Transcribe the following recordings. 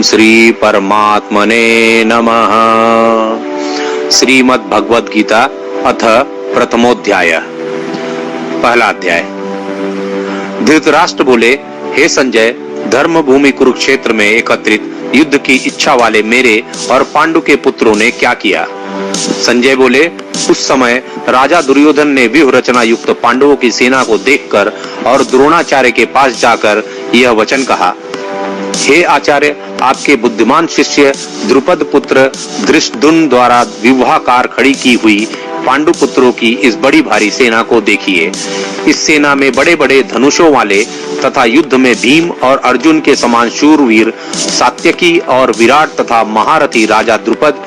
श्री परमात्मने नमः। श्रीमद् भगवद गीता अथ प्रथमोध्याय। पहला अध्याय। धृतराष्ट्र बोले, हे संजय, धर्म भूमि कुरुक्षेत्र में एकत्रित युद्ध की इच्छा वाले मेरे और पांडु के पुत्रों ने क्या किया? संजय बोले, उस समय राजा दुर्योधन ने व्यूह रचना युक्त पांडवों की सेना को देखकर और द्रोणाचार्य के पास जाकर यह वचन कहा, हे आचार्य, आपके बुद्धिमान शिष्य द्रुपद पुत्र धृष्टद्युम्न द्वारा विवाहकार खड़ी की हुई पांडु पुत्रों की इस बड़ी भारी सेना को देखिए। इस सेना में बड़े बड़े धनुषों वाले तथा युद्ध में भीम और अर्जुन के समान शूरवीर सात्यकी और विराट तथा महारथी राजा द्रुपद,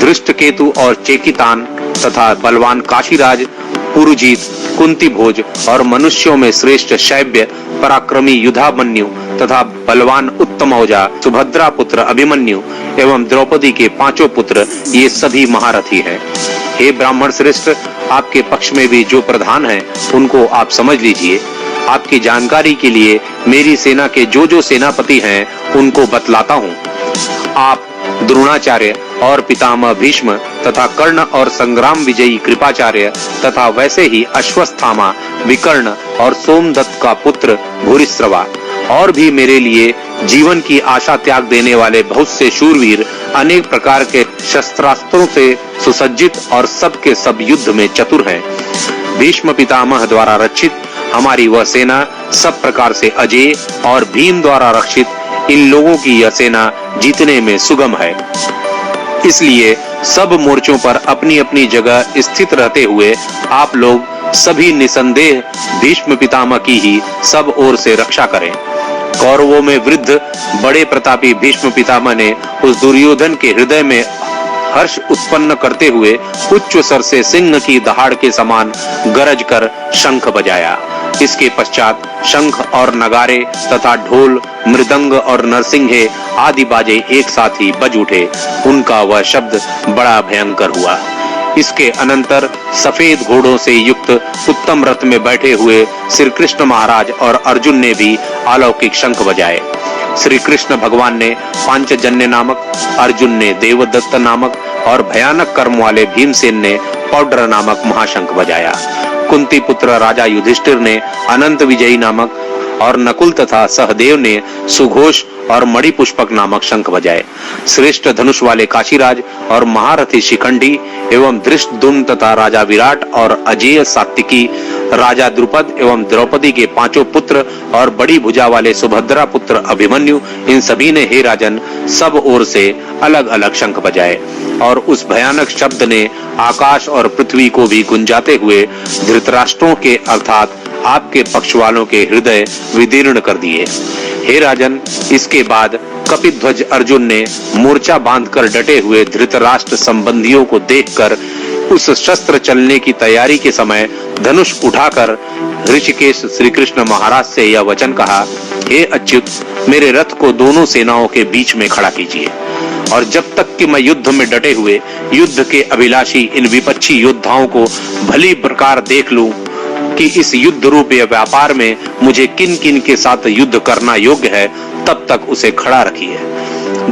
धृष्टकेतु और चेकितान तथा बलवान काशीराज, पुरुजीत, कुंती भोज और मनुष्यों में श्रेष्ठ शैब्य पराक्रमी युधामन्यु तथा बलवान उत्तमौजा सुभद्रा पुत्र अभिमन्यु एवं द्रौपदी के पांचों पुत्र, ये सभी महारथी हैं। हे ब्राह्मण श्रेष्ठ, आपके पक्ष में भी जो प्रधान हैं उनको आप समझ लीजिए। आपकी जानकारी के लिए मेरी सेना के जो सेनापति हैं उनको बतलाता हूँ। आप द्रोणाचार्य और पितामह भीष्म तथा कर्ण और संग्राम विजयी कृपाचार्य तथा वैसे ही अश्वत्थामा, विकर्ण और सोमदत्त का पुत्र भूरिश्रवा और भी मेरे लिए जीवन की आशा त्याग देने वाले बहुत से शूरवीर अनेक प्रकार के शस्त्रास्त्रों से सुसज्जित और सब के सब युद्ध में चतुर हैं। भीष्म पितामह द्वारा रक्षित हमारी वह सेना सब प्रकार से अजेय और भीम द्वारा रक्षित इन लोगों की यह सेना जीतने में सुगम है। इसलिए सब मोर्चों पर अपनी अपनी जगह स्थित रहते हुए आप लोग सभी निसंदेह भीष्म पितामह की ही सब ओर से रक्षा करें। कौरवों में वृद्ध बड़े प्रतापी भीष्म पितामह ने उस दुर्योधन के हृदय में हर्ष उत्पन्न करते हुए उच्च स्वर से सिंह की दहाड़ के समान गरज कर शंख बजाया। इसके पश्चात शंख और नगारे तथा ढोल, मृदंग और नरसिंहे आदि बाजे एक साथ ही बज उठे। उनका वह शब्द बड़ा भयंकर हुआ। इसके अनंतर सफेद घोड़ों से युक्त उत्तम रथ में बैठे हुए श्री कृष्ण महाराज और अर्जुन ने भी अलौकिक शंख बजाए। श्री कृष्ण भगवान ने पांचजन्य नामक, अर्जुन ने देवदत्त नामक और भयानक कर्म वाले भीमसेन ने पौड्र नामक महाशंख बजाया। कुंती पुत्र राजा युधिष्ठिर ने अनंत विजयी नामक और नकुल तथा सहदेव ने सुघोष और मणिपुष्पक नामक शंख बजाए। श्रेष्ठ धनुष वाले काशीराज और महारथी शिखंडी एवं धृष्टद्युम्न तथा राजा विराट और अजेय सात्विकी, राजा द्रुपद एवं द्रौपदी के पांचों पुत्र और बड़ी भुजा वाले सुभद्रा पुत्र अभिमन्यु, इन सभी ने हे राजन सब ओर से अलग अलग शंख बजाए और उस भयानक शब्द ने आकाश और पृथ्वी को भी गुंजाते हुए धृतराष्ट्रों के अर्थात आपके पक्ष वालों के हृदय विदीर्ण कर दिए। हे राजन, इसके बाद कपिध्वज अर्जुन ने मोर्चा बांधकर डटे हुए धृतराष्ट्र संबंधियों को देखकर उस शस्त्र चलने की तैयारी के समय धनुष उठाकर ऋषिकेश श्री कृष्ण महाराज से यह वचन कहा, हे अच्युत, मेरे रथ को दोनों सेनाओं के बीच में खड़ा कीजिए और जब तक कि मैं युद्ध में डटे हुए युद्ध के अभिलाषी इन विपक्षी योद्धाओं को भली प्रकार देख लूं कि इस युद्ध रूपी व्यापार में मुझे किन किन के साथ युद्ध करना योग्य है, तब तक उसे खड़ा रखिए।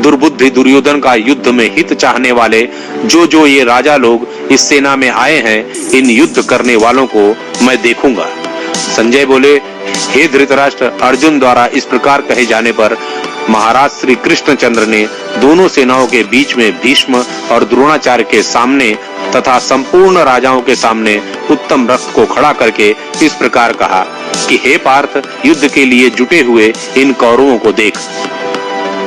दुर्बुद्धि दुर्योधन का युद्ध में हित चाहने वाले जो ये राजा लोग इस सेना में आए हैं, इन युद्ध करने वालों को मैं देखूंगा। संजय बोले, हे धृतराष्ट्र, अर्जुन द्वारा इस प्रकार कहे जाने पर महाराज श्री कृष्णचंद्र ने दोनों सेनाओं के बीच में भीष्म और द्रोणाचार्य के सामने तथा संपूर्ण राजाओं के सामने उत्तम रथ को खड़ा करके इस प्रकार कहा कि हे पार्थ, युद्ध के लिए जुटे हुए इन कौरवों को देख।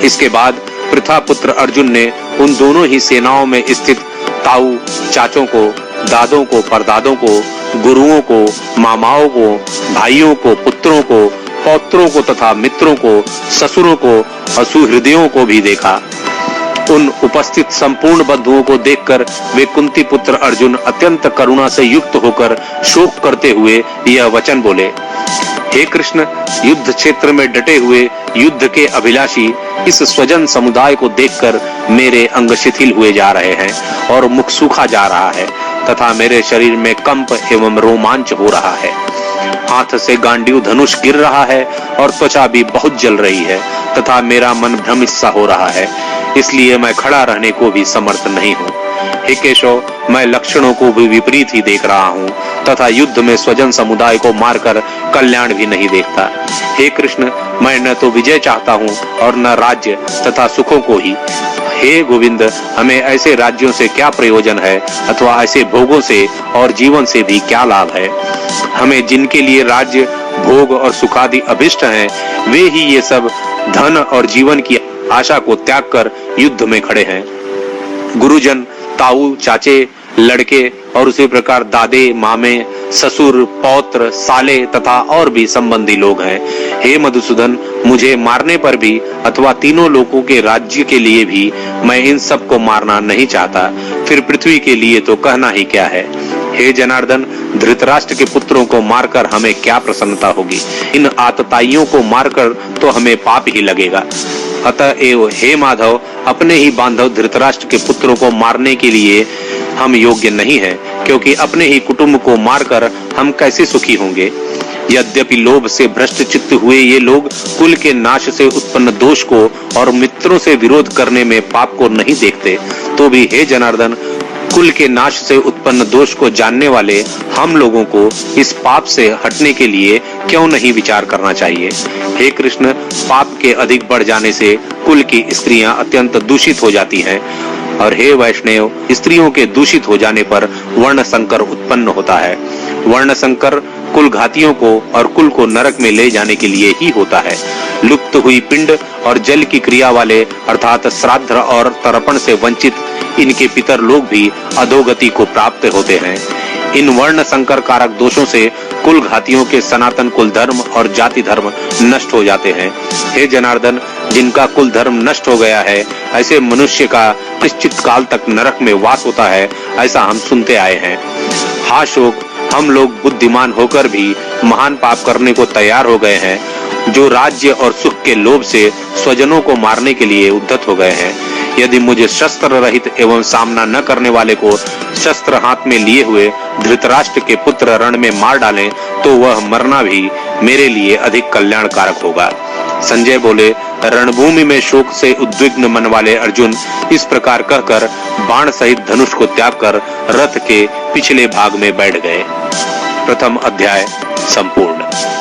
इसके बाद पृथा पुत्र अर्जुन ने उन दोनों ही सेनाओं में स्थित ताऊ, चाचों को, दादों को, परदादों को, गुरुओं को, मामाओं को, भाइयों को, पुत्रों को, पौत्रों को तथा मित्रों को, ससुरों को और सुहृदयों को भी देखा। उन उपस्थित संपूर्ण बंधुओं को देखकर वे कुंती पुत्र अर्जुन अत्यंत करुणा से युक्त होकर शोक करते हुए यह वचन बोले, हे कृष्ण, युद्ध क्षेत्र में डटे हुए युद्ध के अभिलाषी इस स्वजन समुदाय को देखकर मेरे अंग शिथिल हुए जा रहे हैं और मुख सूखा जा रहा है तथा मेरे शरीर में कंप एवं रोमांच हो रहा है। हाथ से गांडीव धनुष गिर रहा है और त्वचा भी बहुत जल रही है तथा मेरा मन भ्रमित सा हो रहा है, इसलिए मैं खड़ा रहने को भी समर्थ नहीं हूँ। हे केशव, मैं लक्षणों को भी विपरीत ही देख रहा हूँ तथा युद्ध में स्वजन समुदाय को मारकर कल्याण भी नहीं देखता। हे कृष्ण, मैं न तो विजय चाहता हूँ और न राज्य तथा सुखों को ही। हे गोविंद, हमें ऐसे राज्यों से क्या प्रयोजन है अथवा ऐसे भोगों से और जीवन से भी क्या लाभ है। हमें जिनके लिए राज्य, भोग और सुखादि अभिष्ट हैं, वे ही ये सब धन और जीवन की आशा को त्याग कर युद्ध में खड़े हैं। गुरुजन, ताऊ, चाचे, लड़के और उसी प्रकार दादे, मामे, ससुर, पौत्र, साले तथा और भी संबंधी लोग हैं। हे मधुसूदन, मुझे मारने पर भी अथवा तीनों लोगों के राज्य के लिए भी मैं इन सब को मारना नहीं चाहता, फिर पृथ्वी के लिए तो कहना ही क्या है। हे जनार्दन, धृतराष्ट्र के पुत्रों को मारकर हमें क्या प्रसन्नता होगी। इन आतताइयों को मारकर तो हमें पाप ही लगेगा। अतएव हे माधव, अपने ही बांधव धृतराष्ट्र के पुत्रों को मारने के लिए हम योग्य नहीं हैं, क्योंकि अपने ही कुटुंब को मारकर हम कैसे सुखी होंगे। यद्यपि लोभ से भ्रष्ट चित्त हुए ये लोग कुल के नाश से उत्पन्न दोष को और मित्रों से विरोध करने में पाप को नहीं देखते, तो भी हे जनार्दन, कुल के नाश से उत्पन्न दोष को जानने वाले हम लोगों को इस पाप से हटने के लिए क्यों नहीं विचार करना चाहिए। हे कृष्ण, पाप के अधिक बढ़ जाने से कुल की स्त्रियां अत्यंत दूषित हो जाती हैं, और हे वैष्णव, स्त्रियों के दूषित हो जाने पर वर्ण संकर उत्पन्न होता है। वर्ण संकर कुल घातियों को और कुल को नरक में ले जाने के लिए ही होता है। लुप्त हुई पिंड और जल की क्रिया वाले अर्थात श्राद्ध और तर्पण से वंचित इनके पितर लोग भी अधोगति को प्राप्त होते हैं। इन वर्ण संकर कारक दोषों से कुल घातियों के सनातन कुल धर्म और जाति धर्म नष्ट हो जाते हैं। हे जनार्दन, जिनका कुल धर्म नष्ट हो गया है, ऐसे मनुष्य का निश्चित काल तक नरक में वास होता है, ऐसा हम सुनते आए हैं। हा शोक, हम लोग बुद्धिमान होकर भी महान पाप करने को तैयार हो गए हैं, जो राज्य और सुख के लोभ से स्वजनों को मारने के लिए उद्यत हो गए हैं। यदि मुझे शस्त्र रहित एवं सामना न करने वाले को शस्त्र हाथ में लिए हुए धृतराष्ट्र के पुत्र रण में मार डालें, तो वह मरना भी मेरे लिए अधिक कल्याणकारक होगा। संजय बोले, रणभूमि में शोक से उद्विग्न मन वाले अर्जुन इस प्रकार कहकर बाण सहित धनुष को त्याग कर रथ के पिछले भाग में बैठ गए। प्रथम अध्याय संपूर्ण।